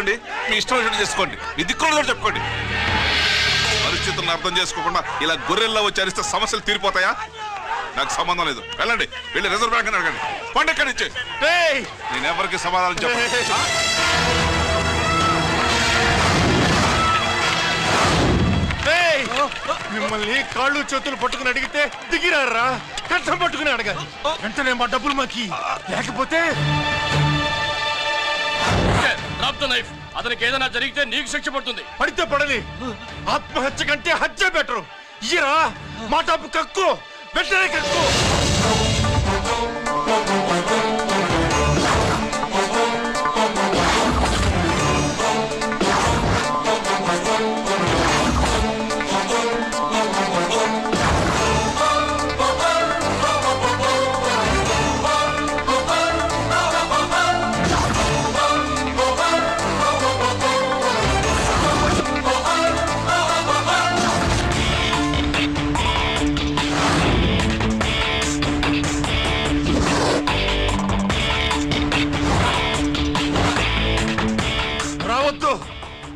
తీసుకోండి, మీ ఇష్టం వచ్చినట్టు చేసుకోండి, మీ దిక్కులో చెప్పుకోండి. పరిస్థితులను అర్థం చేసుకోకుండా ఇలా గొర్రెల్లో వచ్చి అరిస్తే సమస్యలు తీరిపోతాయా? నాకు సంబంధం లేదు. వెళ్ళండి, వెళ్ళి రిజర్వ్ బ్యాంక్ అని అడగండి. పండి ఎక్కడి నుంచి. నేను ఎవరికి సమాధానం చెప్పను. మిమ్మల్ని కాళ్ళు చేతులు పట్టుకుని అడిగితే దిగిరారా, కష్టం పట్టుకుని అడగాలి. వెంటనే మా డబ్బులు మాకి, లేకపోతే అతనికి ఏదైనా జరిగితే నీకు శిక్ష పడుతుంది. పడితే పడని, ఆత్మహత్య కంటే హత్య బెటరు. ఇయ్యరా మా డబ్బు, కక్కు, వెంటనే కక్కు.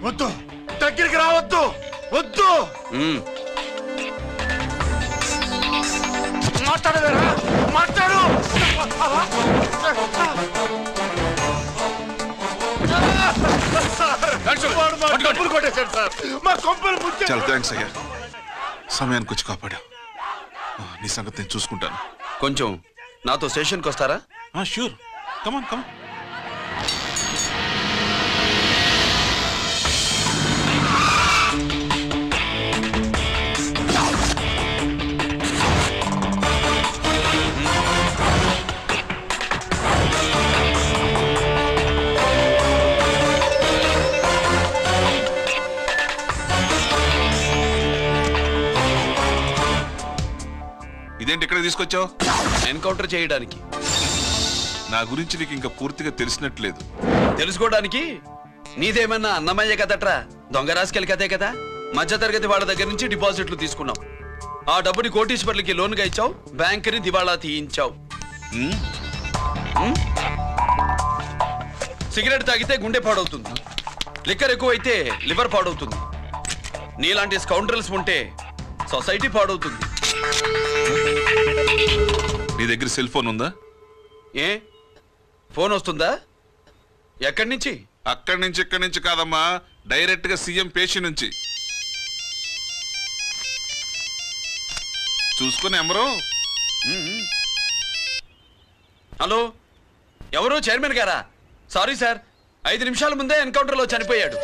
వద్దు, దగ్గరికి రావద్దు, వద్దు. మాట్లాడవేరా, మాట్లాడు. డబ్బులు కొట్టేశాడు సార్, మా కొంపలు ముంచాడు. చాలా థ్యాంక్స్ అయ్యా, సమయానికి వచ్చి కాపాడా. నీ సంగతి నేను చూసుకుంటాను. కొంచెం నాతో స్టేషన్కి వస్తారా? షూర్, కమాన్ కమాన్. ఇదేంటి ఇక్కడ తీసుకొచ్చావు? ఎన్కౌంటర్ చేయడానికి. నా గురించి నీకు ఇంకా పూర్తిగా తెలిసినట్లేదు. తెలుసుకోవడానికి నీదేమన్నా అన్నమయ్య కదట్రా, దొంగ రాసుకెళ్ళి కదే కదా. మధ్యతరగతి వాళ్ళ దగ్గర నుంచి డిపాజిట్లు తీసుకున్నావు, ఆ డబ్బుని కోటీశ్వర్లకి లోన్గా ఇచ్చావు, బ్యాంకుని దివాళా తీయించావు. సిగరెట్ తాగితే గుండె పాడవుతుంది, లిక్కర్ ఎక్కువైతే లివర్ పాడవుతుంది. నీలాంటి స్కౌండ్రల్స్ ఉంటే సొసైటీ పాడవుతుంది. నీ దగ్గర సెల్ ఫోన్ ఉందా? ఏ ఫోన్ వస్తుందా? ఎక్కడి నుంచి? అక్కడి నుంచి ఇక్కడి నుంచి కాదమ్మా, డైరెక్ట్ గా సీఎం పేషి నుంచి. చూసుకుని ఎవరు? హలో, ఎవరు? చైర్మన్ గారా? సారీ సార్, 5 నిమిషాల ముందే ఎన్కౌంటర్లో చనిపోయాడు.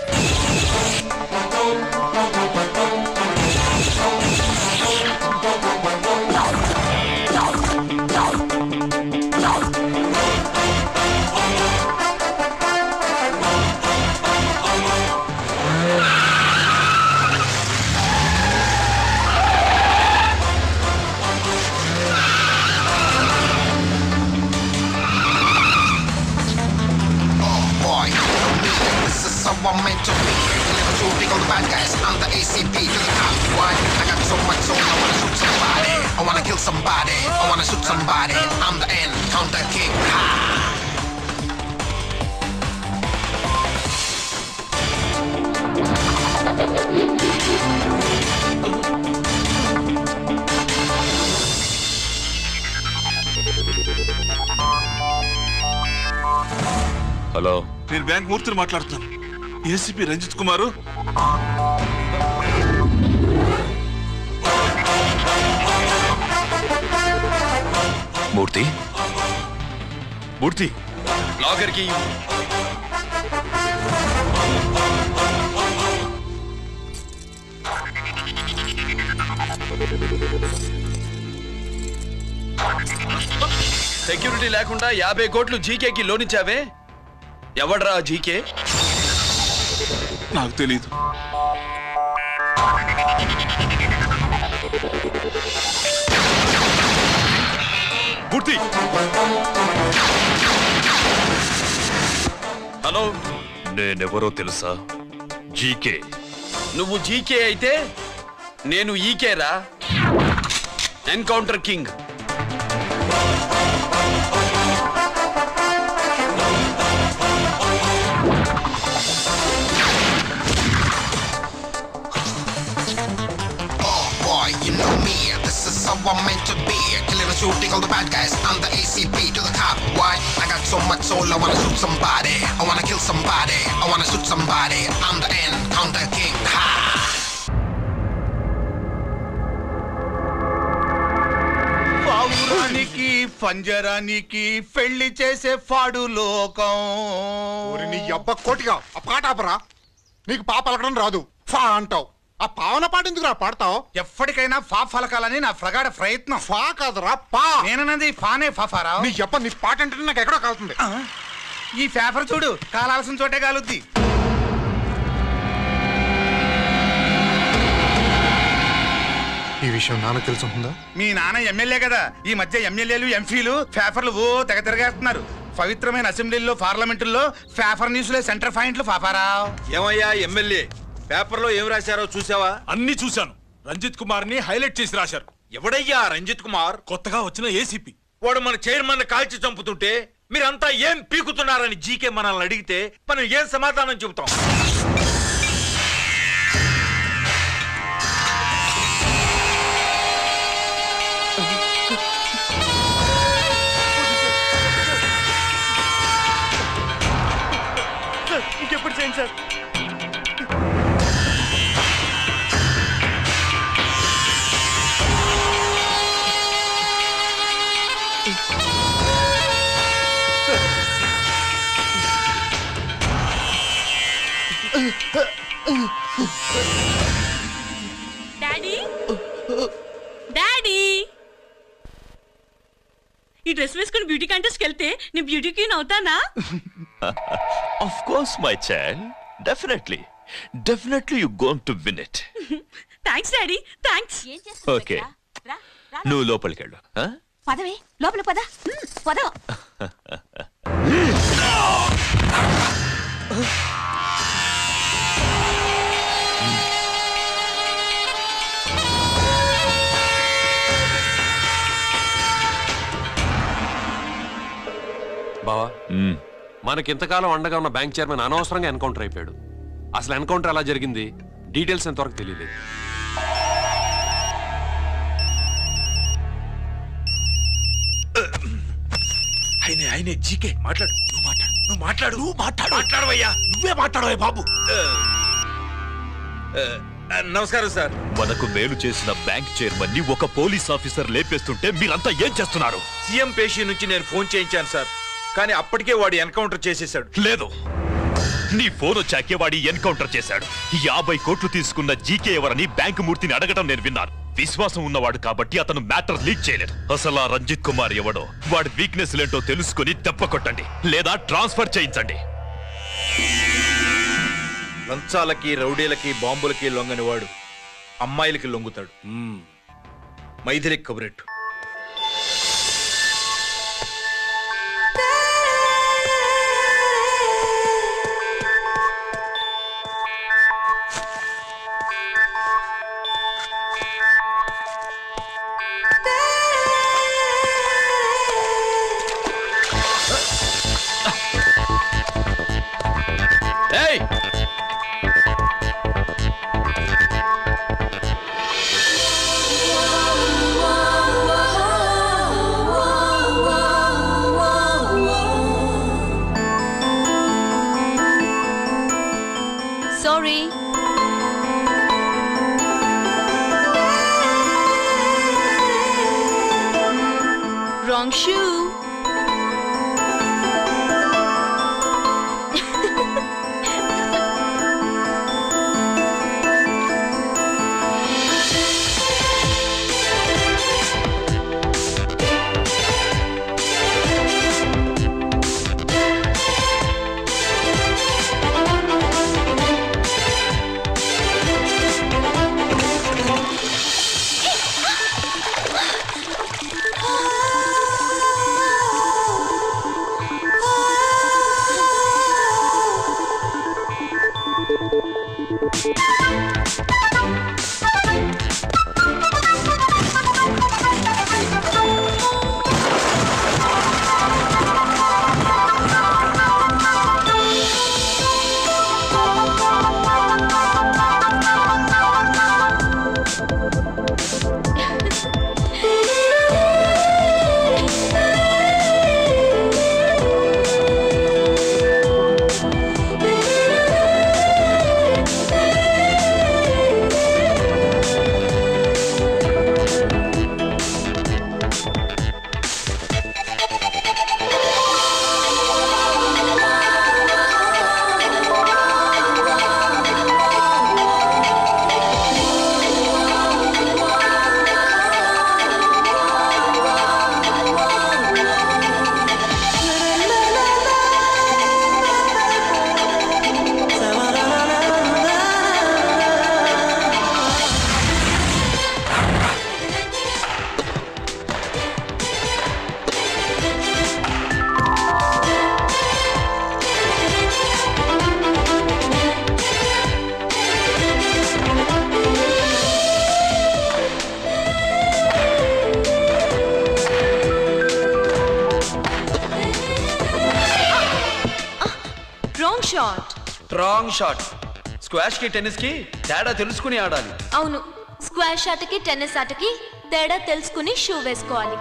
I'm meant to be. Never too big on the bad guys. I'm the ACP to the top. Why? I got so much soul. I wanna shoot somebody. I wanna kill somebody. I wanna shoot somebody. I'm the encounter king. Ha! Hello, నేను bank మూర్తిని మాట్లాడుతున్నాను. ACP Ranjith కుమారు. మూర్తి, మూర్తి, locker కి security లేకుండా 50 కోట్లు జీకేకి loan ఇచ్చావే, ఎవడ్రా GK? నాకు తెలీదు. మూర్తి, hello, నేనెవరో తెలుసా? జీకే. నువ్వు జీకే అయితే నేను ఈకే రా, encounter king. how I'm meant to be. Killing and shooting all the bad guys. I'm the ACP to the top. Why? I got so much soul, I wanna shoot somebody. I wanna kill somebody. I wanna shoot somebody. I'm the Encounter King. Ha! పావురానికి పంజరానికి పెళ్లి చేసే ఫాడు లోకం. నీ అబ్బ కోటిగా ఆ పాట ఆపరా. నీకు పా పలకడం రాదు, ఫా అంటావు. ఆ పావన పాట ఎందుకు రా పాడతావు? ఎప్పటికైనా ఫా ఫలకాలని నా ప్రగాఢ ప్రయత్నం. ఫా కాదురా పా. నేనన్నది ఫానే ఫాఫారా. నీ అబ్బ నీ పాట అంటే నాకు ఎక్కడో కాలుతుంది. ఈ పేపర్ చూడు, కాలాల్సిన చోటే కాలుద్ది. ఈ విషయం నాన్నకు తెలిసి ఉంటుందా? మీ నాన్న ఎమ్మెల్యే కదా, ఈ మధ్య ఎమ్మెల్యేలు ఎంపీలు పేపర్లు ఓ తెగ తిరగేస్తున్నారు. పవిత్రమైన అసెంబ్లీల్లో పార్లమెంటుల్లో పేపర్ న్యూస్లే సెంటర్ పాయింట్లు పాపారా. ఏమయ్యా ఎమ్మెల్యే, పేపర్లో ఏం రాశారో చూసావా? అన్ని చూశాను. రంజిత్ కుమార్ ని హైలైట్ చేసి రాశారు. ఎవడయ్యా రంజిత్ కుమార్? కొత్తగా వచ్చిన ఏసీపీ. వాడు మన చైర్మన్ కాల్చి చంపుతుంటే మీరంతా ఏం పీకుతున్నారని జీకే మనల్ని అడిగితే మనం ఏం సమాధానం చెబుతాం? ఇంకెప్పుడు చేయండి సార్. డాడీ డాడీ, ఈ డ్రెస్ వేసుకుని బ్యూటీ కాంటెస్ట్కి వెళ్తే నేను బ్యూటీ క్వీన్ అవుతానా? Of course, my child. Definitely. Definitely you're going to win it. Thanks daddy, thanks. Okay. నువ్వు లోపలికి వెళ్ళు. పదవే లోపల పద పద. బావా, మనకింతకాలం అండగా ఉన్న బ్యాంక్ చైర్మన్ అనవసరంగా ఎన్కౌంటర్ అయిపోయాడు. అసలు ఎన్కౌంటర్ ఎలా జరిగింది, డీటెయిల్స్ ఎంతవరకు తెలియలేదు. ఆయనే జీకే మాట్లాడు. మాట్లాడవయ్యా. నువ్వే మాట్లాడవే బాబు. నమస్కారం సార్. మనకు మేలు చేసిన బ్యాంక్ చైర్మన్ ని ఒక పోలీస్ ఆఫీసర్ లేపేస్తుంటే మీరంతా ఏం చేస్తున్నారు? సీఎం పేషి నుంచి నేను ఫోన్ చేయించాను సార్, కానీ అప్పటికే వాడు ఎన్కౌంటర్ చేసేశాడు. లేదు, నీ ఫోన్ వచ్చాకే వాడి ఎన్కౌంటర్ చేశాడు. 50 కోట్లు తీసుకున్న జీకే ఎవరని బ్యాంకు మూర్తిని అడగడం నేను విన్నాను. విశ్వాసం ఉన్నవాడు కాబట్టి అతను మ్యాటర్ లీక్ చేయలేదు. అసలు ఆ రంజిత్ కుమార్ ఎవడో, వాడి వీక్నెస్ ఏంటో తెలుసుకుని దెబ్బ కొట్టండి, లేదా ట్రాన్స్ఫర్ చేయించండి. లంచాలకి, రౌడీలకి, బాంబులకి లొంగని వాడు అమ్మాయిలకి లొంగుతాడు. మైథిలికి కబురెట్టు. Sorry. Wrong shoe. Strong shot. Squash కి టెన్నిస్ కి తేడా తెలుసుకుని ఆడాలి. అవును, స్క్వాష్ ఆటకి టెన్నిస్ ఆటకి తేడా తెలుసుకుని షూ వేసుకోవాలి.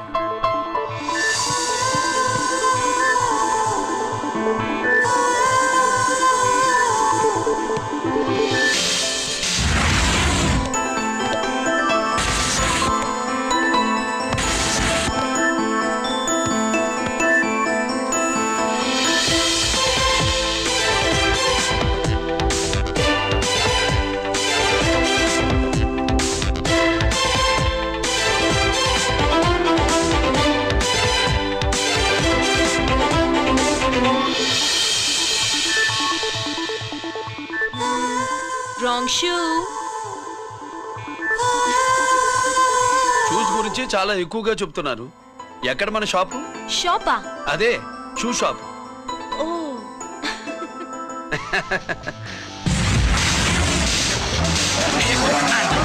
Wrong shoe. షూస్ గురించి చాలా ఎక్కువగా చెప్తున్నారు. ఎక్కడ మన షాపు? షాపా? అదే షూ షాప్. ఓ.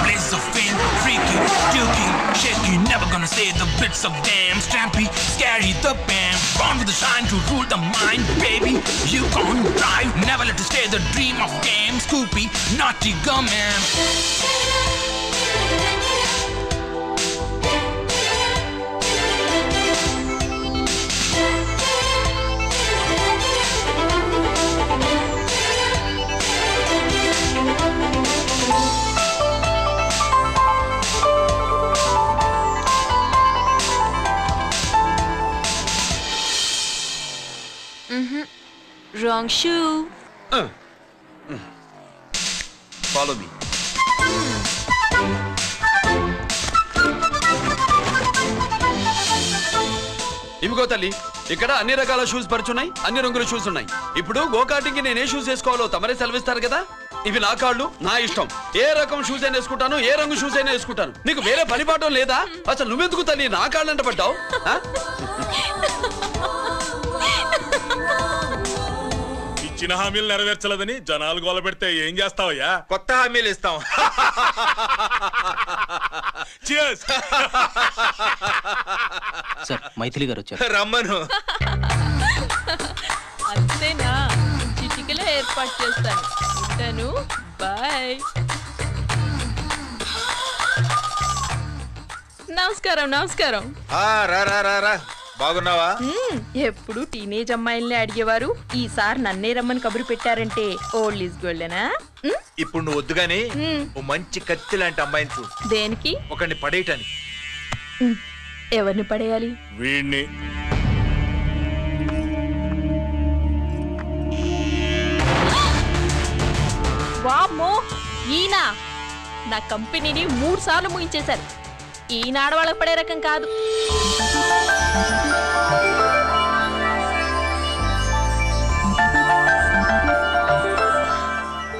Blaze of fame, freaky, dukey, shaky, never gonna say the bits of damn strampy, scary, the bam, born with the shine to rule the mind, baby, you gon' drive, never let to stay the dream of game, Scoopy, naughty gum-man. Wrong shoe. Follow me. ఇవిగో తల్లి, ఇక్కడ అన్ని రకాల shoes పరుచున్నాయి, అన్ని రంగుల shoes ఉన్నాయి. ఇప్పుడు go-karting నేనే షూస్ వేసుకోవాలో తమరే సెలవిస్తారు కదా. ఇవి నా కాళ్ళు, నా ఇష్టం. ఏ రకం షూస్ అయినా వేసుకుంటాను, ఏ రంగు షూస్ అయినా వేసుకుంటాను. నీకు వేరే పనిపాఠం లేదా? అసలు నువ్వెందుకు తల్లి నా కాళ్ళంట పడ్డావు? ఇచ్చిన హామీలు నెరవేర్చలేదని జనాలు గోల పెడితే ఏం చేస్తావయ్యా? కొత్త హామీలు ఇస్తాం. సార్, మైథిలి గారు వచ్చారు. రమ్మను. అంతేనా? చిటికలో ఏర్పాటు చేస్తాను. ఉంటాను. బాయ్. నమస్కారం. నమస్కారం. రా రా రా రా. బాగున్నావా? ఎప్పుడు టీనేజ్ అమ్మాయిల్ని అడిగేవారు, ఈసారి నన్నే రమ్మని కబురు పెట్టారంటే ఓల్డ్ ఈజ్ గోల్డెనా? ఇప్పుడు నువ్వు వద్దుగాని ఓ మంచి కత్తి లాంటి అమ్మాయిని చూ. దేనికి? ఒకరిని పడేయటానికి. ఎవరిని పడేయాలి? వీణ్ణి. వామ్మో, ఈయన నా కంపెనీని 3 సార్లు ముగించేశారు. ఈయన ఆడవాళ్ళకి పడే రకం కాదు.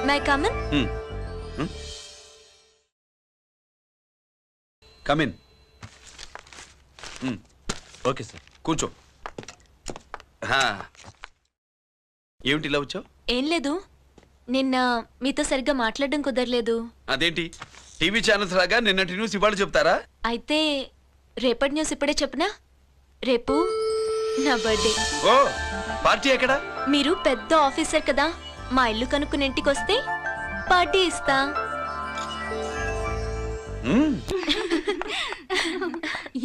My come on? Come in. Okay sir, కూర్చో. ఏమిటి ఇలా వచ్చావు? ఏం లేదు, నిన్న మీతో సరిగ్గా మాట్లాడడం కుదరలేదు. అదేంటి, టీవీ ఛానల్స్ లాగా నిన్నటి న్యూస్ ఇవాళ చెప్తారా? అయితే రేపటి న్యూస్ ఇప్పుడే చెప్పనా? రేపు నా బర్త్డే. ఓ, పార్టీ ఎక్కడ? మీరు పెద్ద ఆఫీసర్ కదా, మా ఇల్లు కనుక్కుని ఇంటికి వస్తే పార్టీ ఇస్తా.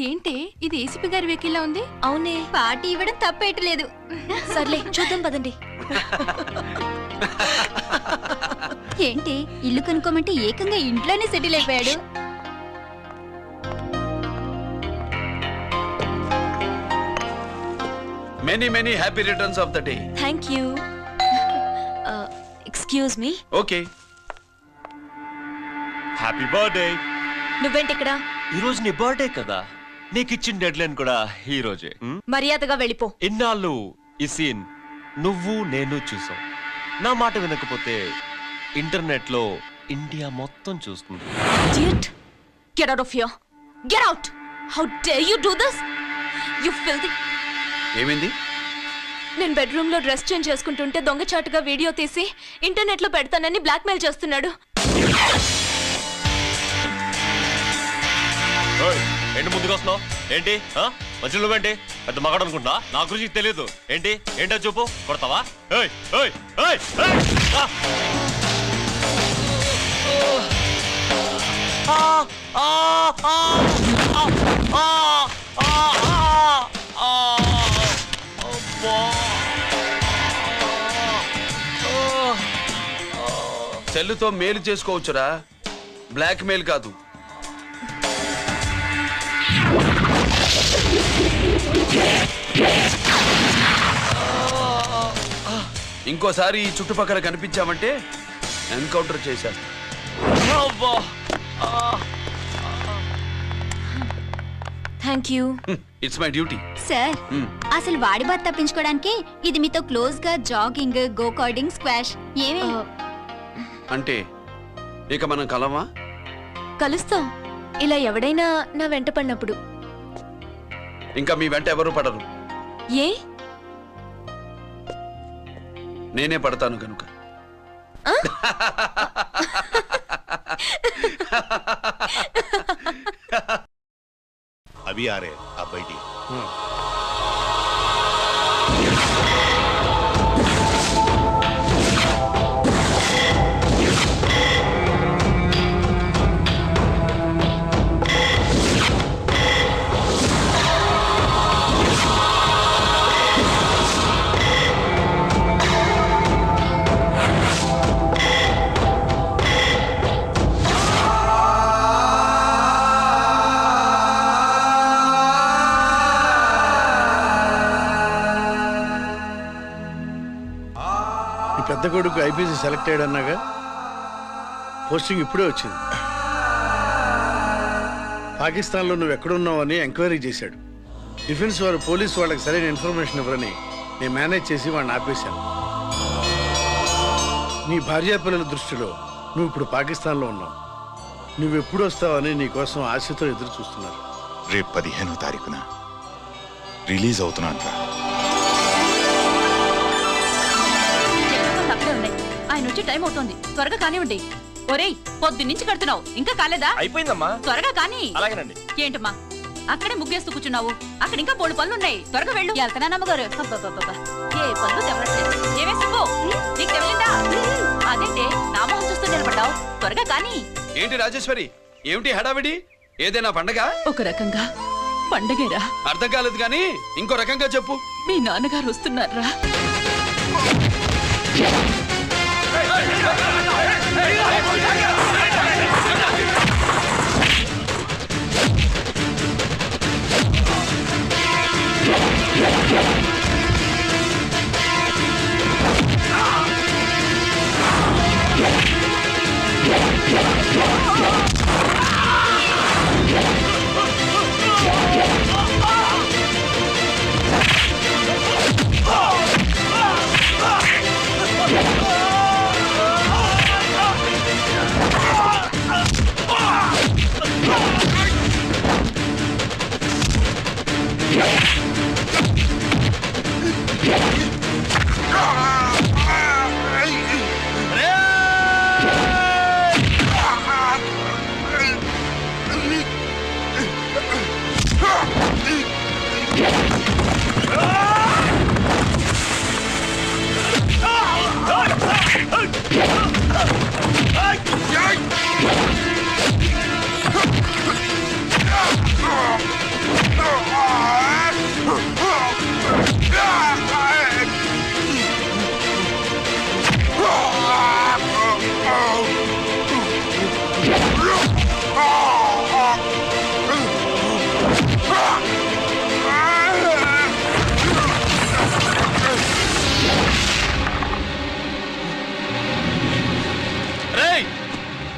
ఏంటి ఇది ఏసీపీ గారి వెహికల్లా ఉంది? అవునే, పార్టీ ఇవ్వడం తప్పేయట్లేదు. సర్లే చూద్దాం పదండి. ఏంటి ఇల్లు కనుక్కోమంటే ఏకంగా ఇంట్లోనే సెటిల్ అయిపోయాడు. Many many happy returns of the day. Thank you. Excuse me. Okay. Happy birthday. నువ్వేంటి ఇక్కడ? ఈ రోజు నీ బర్త్డే కదా, నీకు ఇచ్చిన డెడ్ లైన్ కూడా ఈ రోజే. మర్యాదగా వెళ్ళిపో. ఇన్నాళ్ళు ఈ సీన్ నువ్వు నేను చూసాం. నా మాట వినకపోతే ఇంటర్నెట్ లో ఇండియా మొత్తం చూస్తుంది. Idiot! Get out of here! Get out! How dare you do this? You filthy! ఏమైంది? నేను బెడ్రూమ్ లో డ్రెస్ చేంజ్ చేసుకుంటుంటే దొంగచాటుగా వీడియో తీసి ఇంటర్నెట్ లో పెడతానని బ్లాక్మెయిల్ చేస్తున్నాడు. ఏంటి ముందుకు వస్తున్నావు? ఏంటి మధ్యలో నువ్వేంటి పెద్ద మగాడు అనుకుంటా నా గురించి తెలియదు ఏంటి ఏంటో చూపు కొడతావా ఏయ్ ఏయ్ ఏయ్ ఏయ్ సెల్లుతో మేలు చేసుకోవచ్చురా, బ్లాక్ మెయిల్ కాదు. ఇంకోసారి ఈ చుట్టుపక్కల కనిపించామంటే ఎన్కౌంటర్ చేశాను. Thank you. It's my duty. Sir అసలు వాడి బాధ తప్పించుకోవడానికి ఇది మీతో క్లోజ్ గా జాగింగ్, గో కార్డింగ్, స్క్వాష్ ఏమే అంటే ఇక మనం కలవా? కలుస్తాం, ఇలా ఎవడైనా నా వెంట పడినప్పుడు. ఇంకా మీ వెంట ఎవరు పడరు. ఏ? నేనే పడతాను కనుక. अभी आ रहे आप बैठिए। పెద్ద కొడుకు ఐపీసీ సెలెక్ట్ అయ్యాడన్నాగా, పోస్టింగ్ ఇప్పుడే వచ్చింది. పాకిస్తాన్లో నువ్వు ఎక్కడున్నావని ఎంక్వైరీ చేశాడు. డిఫెన్స్ వారు పోలీసు వాళ్ళకి సరైన ఇన్ఫర్మేషన్ ఇవ్వరని నేను మేనేజ్ చేసి వాడిని ఆపేశాను. నీ భార్యా పిల్లల దృష్టిలో నువ్వు ఇప్పుడు పాకిస్తాన్లో ఉన్నావు. నువ్వు ఎప్పుడు వస్తావని నీ కోసం ఆశతో ఎదురు చూస్తున్నారు. రేపు 15వ తారీఖున రిలీజ్ అవుతున్నాను. ఆయన వచ్చి టైం అవుతుంది, త్వరగా కానివ్వండి. ఒరేయ్, పొద్దు నుంచి కడుతున్నావు, ఇంకా కాలేదా? అయిపోయిందమ్మా. త్వరగా కానీ. అలాగేనండి. ఏంటమ్మా అక్కడే ముగ్గేస్తూ కూర్చున్నావు? అక్కడ ఇంకా 3 పనులు ఉన్నాయి, త్వరగా వెళ్ళు. వెళ్తానా నమ్మగారు? అబ్బబ్బబ్బబ్బా, ఏ పనులు తెవరట్లేదు. ఏమే సుబ్బు, నీకు తెవలిందా? అదేంటే నా మొహం చూస్తూ నిలబడ్డావు, త్వరగా కానీ. ఏంటి రాజేశ్వరి, ఏమిటి హడావిడి? ఏదైనా పండగ? ఒక రకంగా పండగేరా. అర్థం కాలేదు కానీ ఇంకో రకంగా చెప్పు. మీ నాన్నగారు వస్తున్నారా?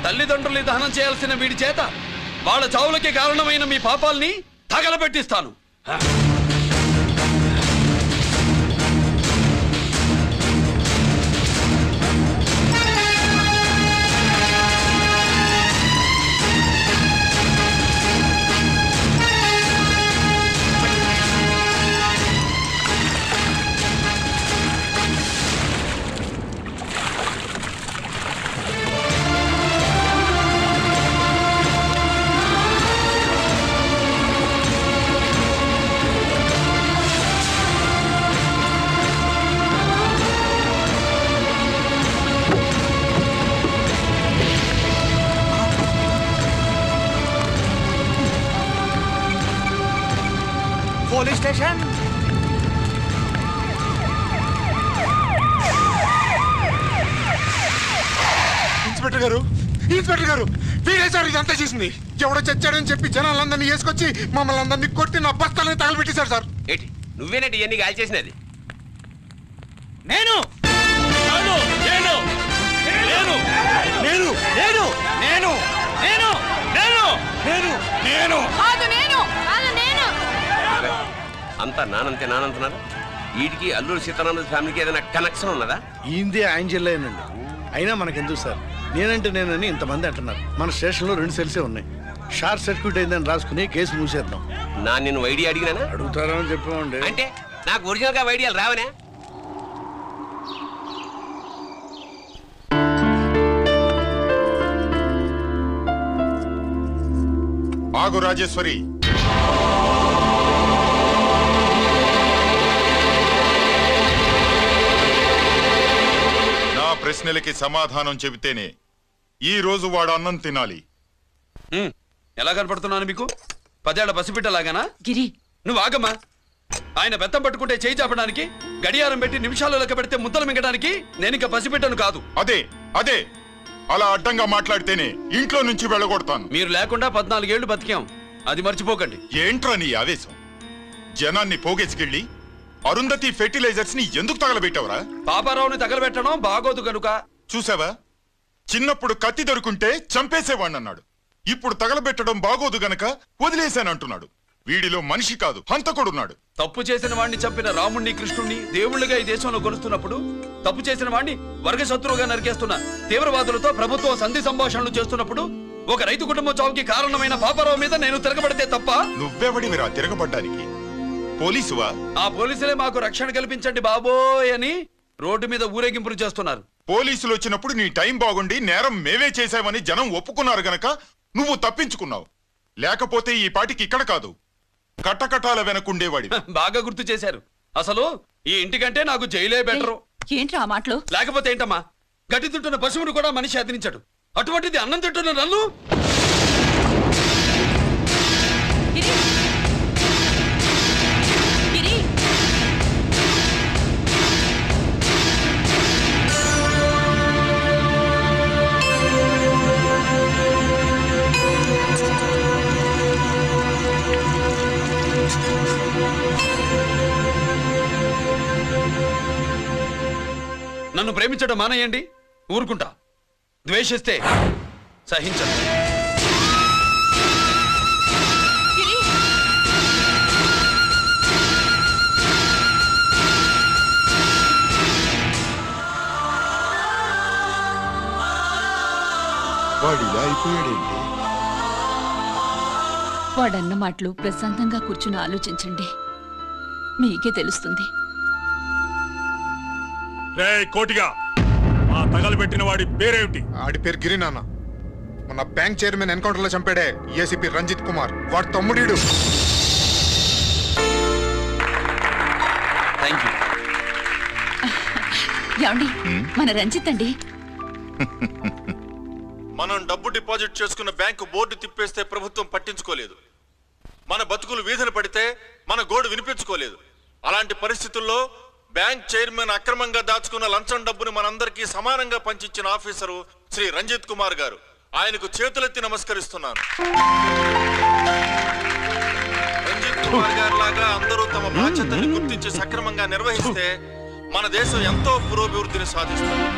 తల్లిదండ్రుల్ని దహనం చేయాల్సిన వీడి చేత వాళ్ళ చావులకి కారణమైన మీ పాపాల్ని తగలబెట్టిస్తాను. స్టేషన్. ఇన్స్పెక్టర్ గారు, ఇన్స్పెక్టర్ గారు, వీడే సార్ ఇదంతా చేసింది. ఎవడో చచ్చాడని చెప్పి జనాలందరినీ వేసుకొచ్చి మమ్మల్ని అందరినీ కొట్టి నా బస్తాలని తగలబెట్టేశారు సార్. ఏంటి నువ్వేనండి ఇవన్నీ గాలి చేసినది? నేను నేను నేను నేను నేను నేను నేను నేను నేను నేను నేను కాదు నేను కాదు నేను అంతా నానంతే నానంటున్నారు. వీటికి అల్లూరు సీతారామరాజు ఫ్యామిలీకి ఏదైనా కనెక్షన్ ఉన్నదా? ఈందే ఆయన జిల్లానండి. అయినా మనకెందుకు సార్, నేనంటే నేనని ఇంతమంది అంటున్నారు. మన స్టేషన్లో 2 సెల్సే ఉన్నాయి. షార్ట్ సర్క్యూట్ అయిందని రాసుకుని కేసు మూసేద్దాం. నా నేను వైడి అడిగినానా? అడుగుతారని చెప్పామండి. అంటే నాకు ఒరిజినల్ గా వైడియాలు రావనే? ఆగు రాజేశ్వరి. నా ప్రశ్నలకి సమాధానం చెబితేనే ఈ రోజు వాడు అన్నం తినాలి. ఎలా కనపడుతున్నాను మీకు? 10 ఏళ్ల పసిపిట్టలాగానా? గిరి నువ్వు ఆగమ్మా. ఆయన బెత్తం పట్టుకుంటే చేయి చాపడానికి, గడియారం పెట్టి నిమిషాలు లెక్క పెడితే ముద్దలు మింగడానికి నేను ఇంకా పసిపిట్టను కాదు. అదే అదే అలా అడ్డంగా మాట్లాడితేనే ఇంట్లో నుంచి వెళ్ళగొడతాను. మీరు లేకుండా 14 ఏళ్లు బతికాం, అది మర్చిపోకండి. ఏంట్రా నీ ఆవేశం? జనాన్ని పోగేసుకెళ్ళి అరుంధతి ఫెర్టిలైజర్స్ ని ఎందుకు తగలబెట్టావురా? పాపారావుని తగలబెట్టడం బాగోదు గనుక. చూసావా, చిన్నప్పుడు కత్తి దొరుకుంటే చంపేసేవాణ్ణన్నాడు. ఇప్పుడు తగలబెట్టడం బాగోదు గనక వదిలేశానంటున్నాడు. వీడిలో మనిషి కాదు, హంతకుడున్నాడు. తప్పు చేసిన వాడిని చంపిన రాముణ్ణి కృష్ణుణ్ణి దేవుళ్ళుగా ఈ దేశంలో కొలుస్తున్నప్పుడు, తప్పు చేసిన వాడిని వర్గశత్రువుగా నరికేస్తున్న తీవ్రవాదులతో ప్రభుత్వం సంధి సంభాషణలు చేస్తున్నప్పుడు, ఒక రైతు కుటుంబం చావుకి కారణమైన పాపారావు మీద నేను తిరగబడితే తప్ప? నువ్వెవడివిరా తిరగబడ్డానికి? పోలీసువా? ఆ పోలీసులే మాకు రక్షణ కల్పించండి బాబోయ్ అని రోడ్డు మీద ఊరేగింపులు చేస్తున్నారు. పోలీసులు వచ్చినప్పుడు నీ టైం బాగుండి నేరం మేమే చేశామని జనం ఒప్పుకున్నారు గనక నువ్వు తప్పించుకున్నావు. లేకపోతే ఈ పాటికి ఇక్కడ కాదు, కట్టకటాల వెనకుండేవాడి. బాగా గుర్తు చేశారు. అసలు ఈ ఇంటికంటే నాకు జైలే బెటరు. ఏంట్రా ఆ మాటలు? లేకపోతే ఏంటమ్మా, గడ్డి తింటున్న పశువును కూడా మనిషి అదిరించాడు, అటువంటిది అన్నం తింటున్న నన్ను? నన్ను ప్రేమించడం మానేయండి, ఊరుకుంటా. ద్వేషిస్తే సహించండి. వాడిలా అయిపోయాడేంటి? వాడన్న మాటలు ప్రశాంతంగా కూర్చుని ఆలోచించండి, మీకే తెలుస్తుంది. రే కోటిగా, ఆ తగలబెట్టిన వాడి పేరేమిటి? ఆడి పేరు గిరి నాన్న. మన బ్యాంక్ చైర్మన్ ఎన్కౌంటర్ లో చంపాడే ఏసీపీ రంజిత్ కుమార్, వాడు తమ్ముడీడు. ఏమండి, మన రంజిత్ అండి. మనం డబ్బు డిపాజిట్ చేసుకున్న బ్యాంకు బోర్డు తిప్పేస్తే ప్రభుత్వం పట్టించుకోలేదు. మన బతుకులు వీధన పడితే మన గోడు వినిపించుకోలేదు. అలాంటి పరిస్థితుల్లో బ్యాంక్ చైర్మన్ అక్రమంగా దాచుకున్న లంచం డబ్బుని మనందరికీ సమానంగా పంచిచ్చిన ఆఫీసరు శ్రీ రంజిత్ కుమార్ గారు. ఆయనకు చేతులెత్తి నమస్కరిస్తున్నాను. రంజిత్ కుమార్ గారి లాగా అందరూ తమ బాధ్యతని గుర్తించి సక్రమంగా నిర్వహిస్తే మన దేశం ఎంతో పురోభివృద్ధిని సాధిస్తుంది.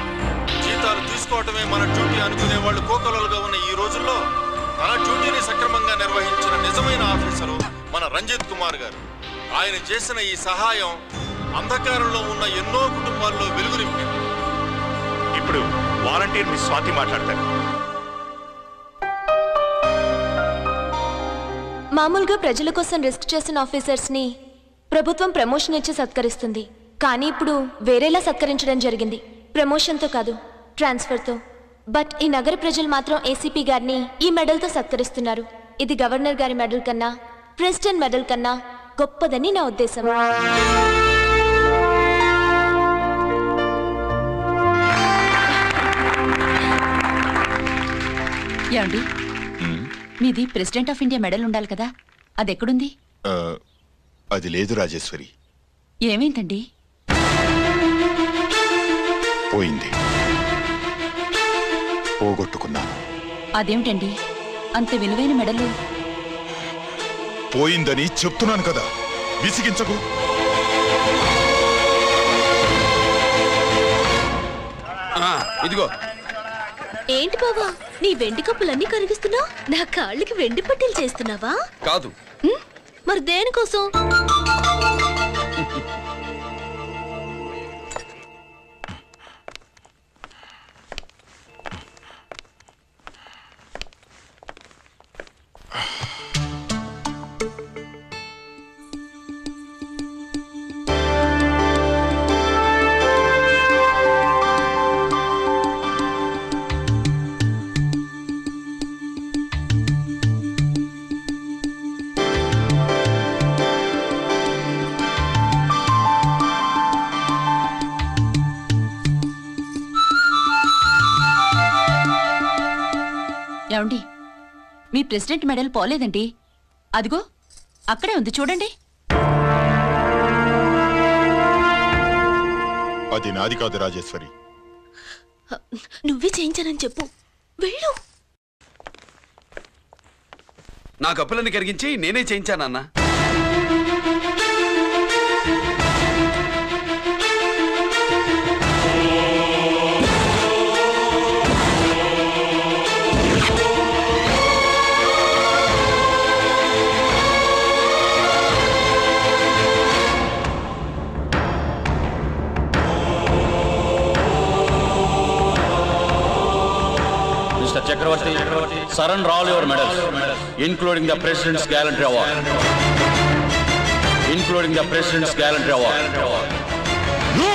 జీతాలు తీసుకోవటమే మన డ్యూటీ అనుకునే వాళ్ళు కోకొలలుగా ఉన్న ఈ రోజుల్లో తన డ్యూటీని సక్రమంగా నిర్వహించిన నిజమైన ఆఫీసరు మన రంజిత్ కుమార్ గారు. ఆయన చేసిన ఈ సహాయం అంధకారంలో ఉన్న ఎన్నో కుటుంబాల్లో వెలుగు నింపింది. ఇప్పుడు వాలంటీర్ మిస్ స్వాతి మాట్లాడతారు. మామూలుగా ప్రజల కోసం రిస్క్ చేసిన ఆఫీసర్స్ ని ప్రభుత్వం ప్రమోషన్ ఇచ్చి సత్కరిస్తుంది. కానీ ఇప్పుడు వేరేలా సత్కరించడం జరిగింది. ప్రమోషన్తో కాదు, ట్రాన్స్ఫర్తో. బట్ ఈ నగర ప్రజలు మాత్రం ఏసీపీ గారిని ఈ మెడల్తో సత్కరిస్తున్నారు. ఇది గవర్నర్ గారి మెడల్ కన్నా, ప్రెసిడెంట్ మెడల్ కన్నా గొప్పదని నా ఉద్దేశం. ఏమండి, మీది ప్రెసిడెంట్ ఆఫ్ ఇండియా మెడల్ ఉండాలి కదా, అది ఎక్కడుంది? అది లేదు రాజేశ్వరి. ఏమైందండి? పోయింది. పోగొట్టుకున్నాను. అదేమిటండి అంత విలువైన మెడలు? పోయిందని చెప్తున్నాను కదా, విసిగించకు. ఇదిగో. ఏంటి బావా నీ వెండి కప్పులన్నీ కరిగిస్తున్నావు? నా కాళ్ళకి వెండి పట్టీలు చేస్తున్నావా? కాదు. మరి దేనికోసం? ఏమండి మీ ప్రెసిడెంట్ మెడల్ పోలేదండి, అదిగో అక్కడే ఉంది చూడండి. అది నాది కాదు రాజేశ్వరి. నువ్వే చేయించానని చెప్పు. వెళ్ళు. నా కప్పులన్నీ కరిగించి నేనే చేయించానన్నా. Chakravarti, surrender all your medals, including the President's Gallantry Award. Including the President's Gallantry Award. No!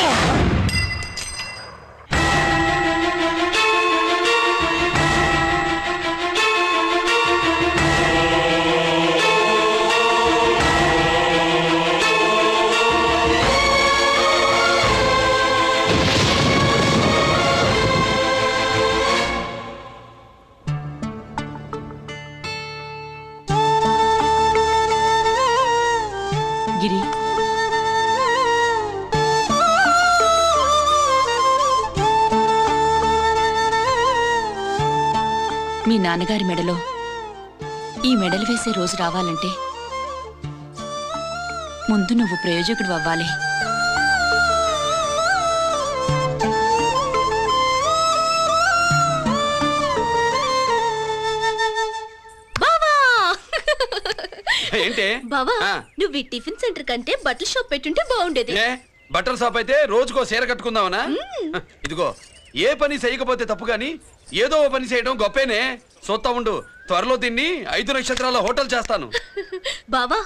గిరి, మీ నాన్నగారి మెడలో ఈ మెడలు వేసే రోజు రావాలంటే ముందు నువ్వు ప్రయోజకుడు అవ్వాలి. ఏంటి బావా నువ్వు ఈ టిఫిన్ సెంటర్ కంటే బట్టల షాప్ పెట్టుంటే బాగుండేది. బట్టల షాప్ అయితే రోజుకో చీర కట్టుకుందామనా? ఇదిగో, ఏ పని చేయకపోతే తప్పు గాని ఏదో ఓ పని చేయడం గొప్పేనే. చూస్తా ఉండు, త్వరలో దీన్ని 5 నక్షత్రాల హోటల్ చేస్తాను. బావా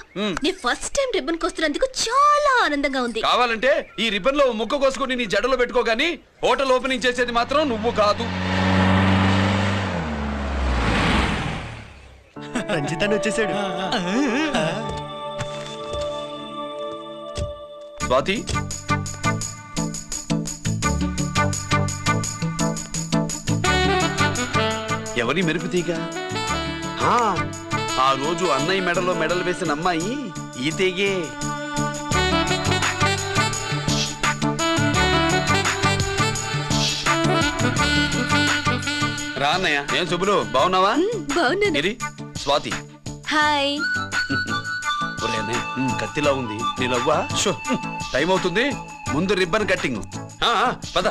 నీ ఫస్ట్ టైం రిబ్బన్ కోస్తున్నందుకు చాలా ఆనందంగా ఉంది. కావాలంటే ఈ రిబ్బన్ లో ముక్క కోసుకుని నీ జడలో పెట్టుకోగాని హోటల్ ఓపెనింగ్ చేసేది మాత్రం నువ్వు కాదు. రంజిత్ వచ్చేసాడు. స్వాతి, ఎవరి మెరుపు తీగ? ఆ రోజు అన్నయ్య మెడలో మెడలు వేసిన అమ్మాయి ఈ తీగే. రా అన్నయ్య. ఏం శుభులు, బాగున్నావా? బాగున్నాను. స్వాతి, హాయ్. కత్తిలా ఉంది నీ లవ్వా? టైం అవుతుంది, ముందు రిబ్బన్ కట్టింగ్. పద.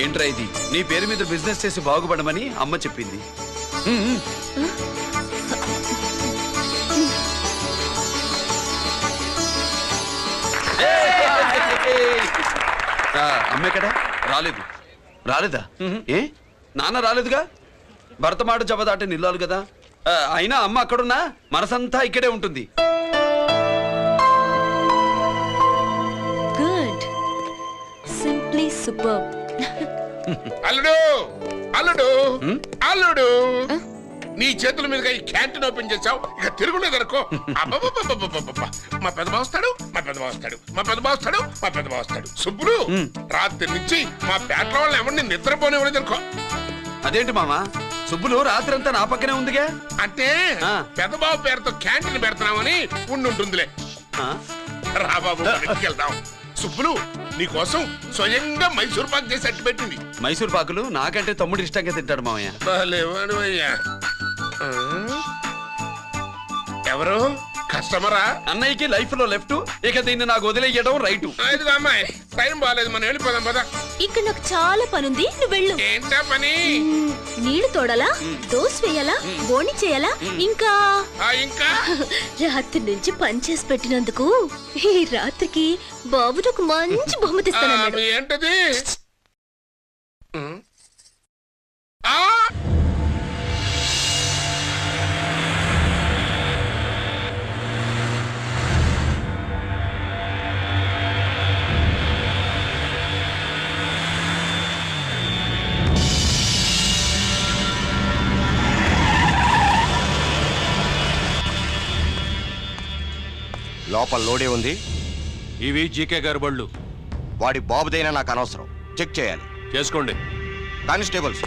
ఏంట్రా ఇది? నీ పేరు మీద బిజినెస్ చేసి బాగుపడమని అమ్మ చెప్పింది. అమ్మ ఎక్కడ? రాలేదు. రాలేదా? ఏ నాన్న రాలేదుగా? భర్త మాట జబదాటే నిల్లాలి కదా. అయినా అమ్మ అక్కడున్నా మనసంతా ఇక్కడే ఉంటుంది. Good, simply super. అల్లుడు అల్లుడు అల్లుడు, నీ చేతుల మీదుగా ఈ క్యాంటీన్ ఓపెన్ చేసావు, ఇక తిరుగులేదనుకో. మా పెద్ద బావస్తాడు, మా పెద్ద బావస్తాడు, మా పెద్ద బావస్తాడు, మా పెద్ద బావస్తాడు. సుబ్బులు, రాత్రి నుంచి మా పేట వాళ్ళని ఎవరిని నిద్రపోనివ్వలేదు అనుకో. అదేంటి మామ, సుబ్బులు రాత్రంతా నా పక్కనే ఉందిగా. అంటే పెద్దబాబు పేరుతో క్యాంటీన్ పెడుతున్నామని ఉండుంటుందిలే. రా బాబు వెళ్దాం. సుబ్బులు నీకోసం స్వయంగా మైసూర్ పాక్ చేసి అట్టు పెట్టింది. మైసూర్ పాకులు నాకంటే తమ్ముడు ఇష్టంగా తింటాడు మామయ్య. ఎవరు కస్టమరా? అన్నయ్యకి లైఫ్ లో లెఫ్ట్, ఇక దీన్ని నాకు వదిలేయడం రైట్. అమ్మాయి టైం బాగాలేదు, మనం వెళ్ళిపోదాం పద. ఇక్కడ నాకు చాలా పనుంది, నువ్వు వెళ్ళు. ఏంటా పని? నీళ్లు తోడాలా, దోశ వేయాలా, బోని చేయాలా, ఇంకా రాత్రి నుంచి పని చేసి పెట్టినందుకు ఈ రాత్రికి బాబు ఒక మంచి బహుమతి ఇస్తానన్నాడు. ఏంటది? లోపల లోడే ఉంది. ఇవి జీకే గారి బళ్ళు. వాడి బాబుదైనా నాకు అనవసరం, చెక్ చేయాలి. చేసుకోండి. Constables,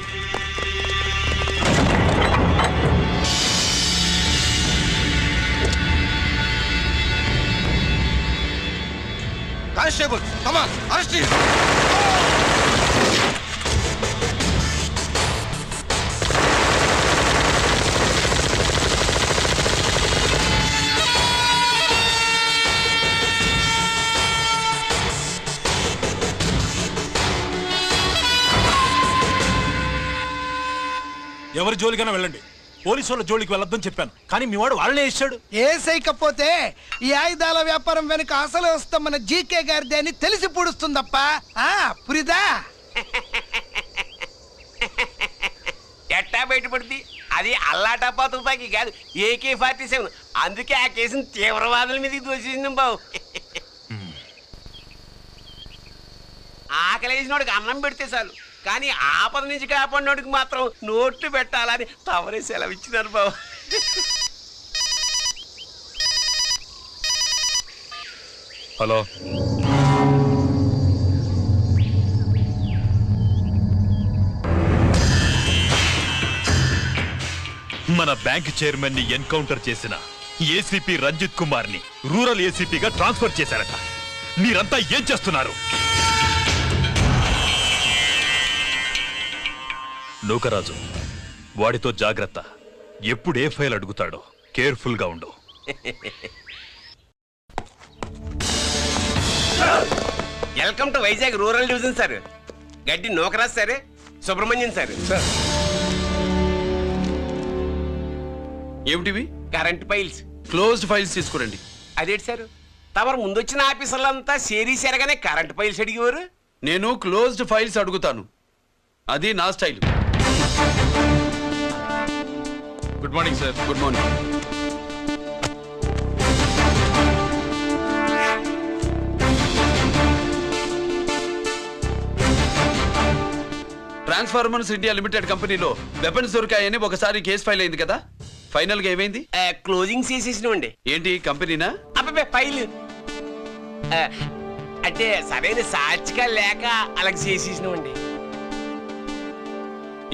constables, come on, arrest him. ఎవరి జోలికైనా వెళ్ళండి, పోలీసు వాళ్ళ జోలికి వెళ్ళొద్దని చెప్పాను, కానీ మీ వాడు వాళ్ళనే ఇచ్చాడు. ఏసైకపోతే ఈ ఆయుధాల వ్యాపారం వెనుక అసలు వస్తాం మన జీకే గారిది అని తెలిసి పుడుస్తుందప్ప. పురిదా ఎట్టా బయటపడుతుంది? అది అల్లాటప్పా తుపాకీ కాదు, AK-47. అందుకే ఆ కేసుని తీవ్రవాదుల మీదకి దోషింది బాబు. ఆకలేసినోడికి అన్నం పెడితే చాలు, కానీ ఆపద నుంచి కాపాడినోడికి మాత్రం నోట్లు పెట్టాలని తవరే సెలవు ఇచ్చినారు బాబు. హలో, మన బ్యాంక్ చైర్మన్ ని ఎన్కౌంటర్ చేసిన ఏసీపీ రంజిత్ కుమార్ ని రూరల్ ఏసీపీగా ట్రాన్స్ఫర్ చేశారట. మీరంతా ఏం చేస్తున్నారు? నూకరాజు, వాడితో జాగ్రత్త. ఎప్పుడు ఏ ఫైల్ అడుగుతాడో కేర్ఫుల్ గా ఉండు. Welcome to Vizag rural division sir. Gaddi Nookaraj sir, Subrahmanyam sir. ఏమిటివి? Current files. క్లోజ్డ్ ఫైల్స్ తీసుకురండి. అదేంటి సార్, తమరు ముందొచ్చిన ఆఫీసర్లంతా సేరీస్ ఎరగానే కరెంట్ ఫైల్స్ అడిగేవారు. నేను క్లోజ్డ్ ఫైల్స్ అడుగుతాను, అది నా style. Good morning sir. Good morning. Transformers India limited కంపెనీలో వెపన్స్ దొరికాయని ఒకసారి కేసు ఫైల్ అయింది కదా, ఫైనల్ గా ఏమైంది? క్లోజింగ్ చేసేసినండి. ఏంటి కంపెనీనా? అబ్బాయి ఫైల్ అంటే సరైన సాక్షిగా లేక అలా చేసేసినండి.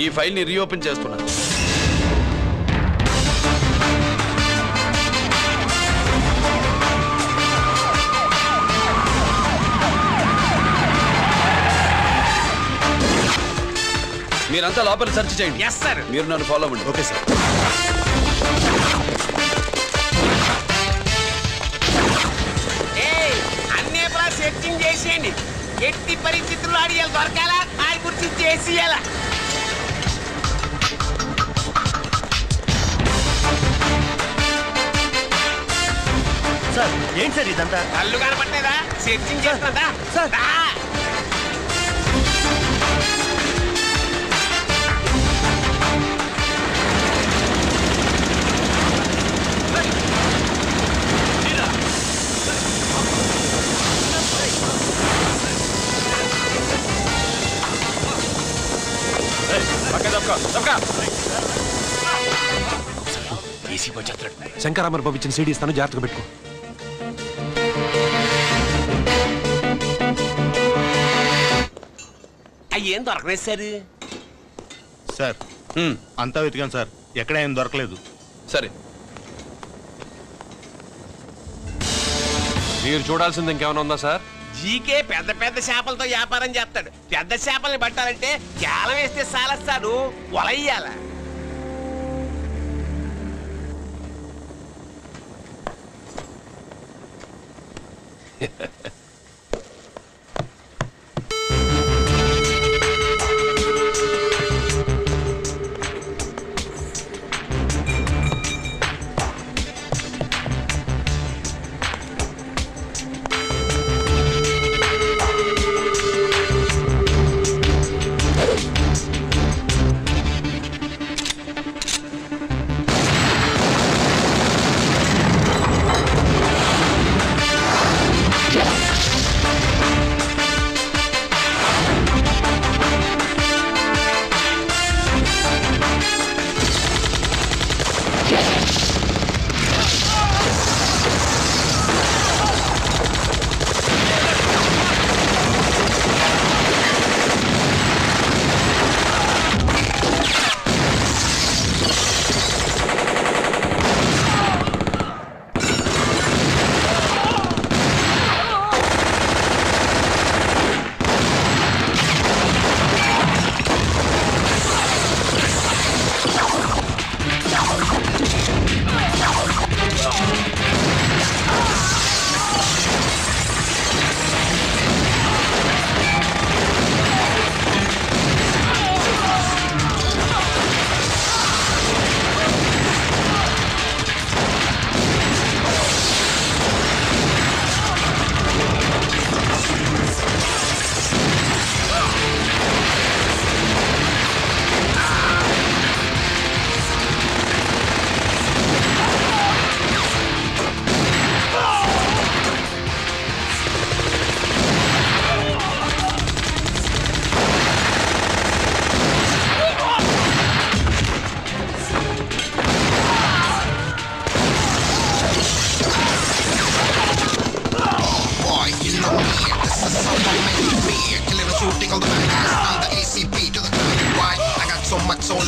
ఈ ఫైల్ ని రీఓపెన్ చేస్తున్నా. మీరంతా లోపల సెర్చ్ చేయండి. Yes sir. మీరు నన్ను ఫాలో అవ్వండి. Okay sir. అన్నీ సెర్చింగ్ చేసేయండి. ఎట్టి పరిస్థితుల్లో ఆడియాలు దొరకాలా, ఆడి గురించి చేసేయాలా. సార్ ఏంటి సార్ ఇదంతా? కళ్ళు కనపట్టలేదా? సెర్చింగ్ చేస్తుందా సార్? శంకరామర్ బాబు ఇచ్చిన సీడీ ఇస్తాను, జాగ్రత్తగా పెట్టుకో. అయ్యేం దొరకలేదు సార్. సార్ అంతా వెతికాను సార్, ఎక్కడ ఏం దొరకలేదు. సరే, మీరు చూడాల్సింది ఇంకేమైనా ఉందా సార్? జీకే పెద్ద పెద్ద చేపలతో వ్యాపారం చేస్తాడు. పెద్ద చేపల్ని పట్టాలంటే కేలం వేస్తే సాలస్తాడు, వలయ్యాల.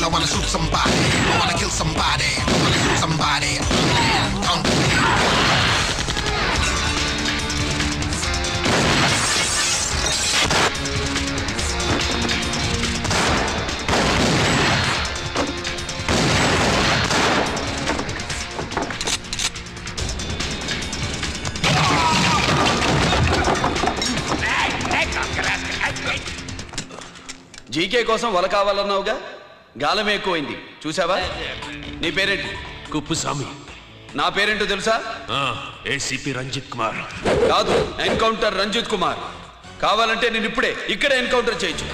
I wanna shoot somebody, I wanna kill somebody, I wanna shoot somebody. GK కోసం వల కావాలన్నావుగా, గాలం ఎక్కువైంది చూసావా? నీ పేరేంటి? కుప్పుస్వామి. నా పేరేంటో తెలుసా? ఏసీపీ రంజిత్ కుమార్. కాదు, ఎన్కౌంటర్ రంజిత్ కుమార్. కావాలంటే నేను ఇప్పుడే ఇక్కడే ఎన్కౌంటర్ చేయొచ్చు.